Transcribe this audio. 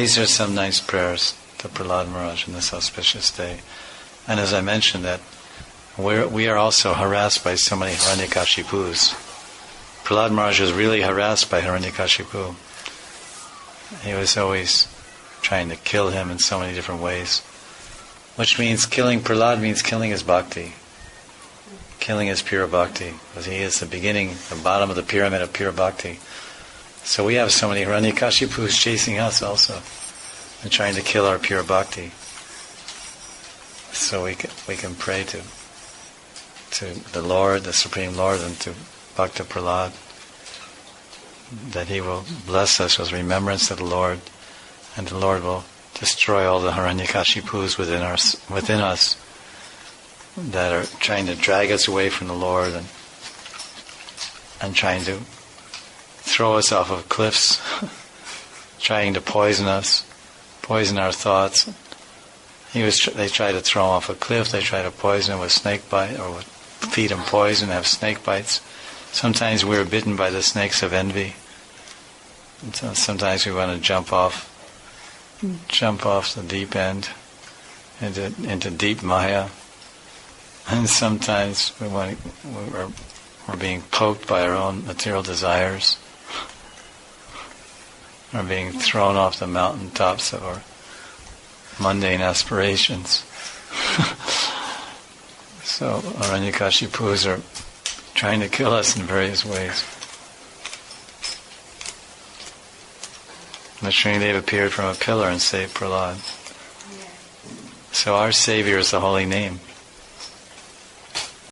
These are some nice prayers to Prahlad Maharaj on this auspicious day. And as I mentioned, that we are also harassed by so many Hiranyakashipus. Prahlad Maharaj was really harassed by Hiranyakashipu. He was always trying to kill him in so many different ways. Which means killing Prahlad means killing his bhakti. Killing his pure bhakti. Because he is the beginning, the bottom of the pyramid of pure bhakti. So we have so many Hiranyakashipus chasing us also and trying to kill our pure bhakti. So we can pray to the Lord, the Supreme Lord, and to Bhakta Prahlad, that he will bless us with remembrance of the Lord, and the Lord will destroy all the Hiranyakashipus within us that are trying to drag us away from the Lord and trying to throw us off of cliffs, trying to poison us, poison our thoughts. They try to throw him off a cliff, they try to poison him with snake bite, or feed him poison, have snake bites. Sometimes we're bitten by the snakes of envy. And so sometimes we want to jump off the deep end into deep Maya. And sometimes we're being poked by our own material desires. We're being thrown off the mountain tops of our mundane aspirations. So Hiranyakashipus are trying to kill us in various ways. The Srinivadeva appeared from a pillar and saved Prahlad. So our Savior is the holy name.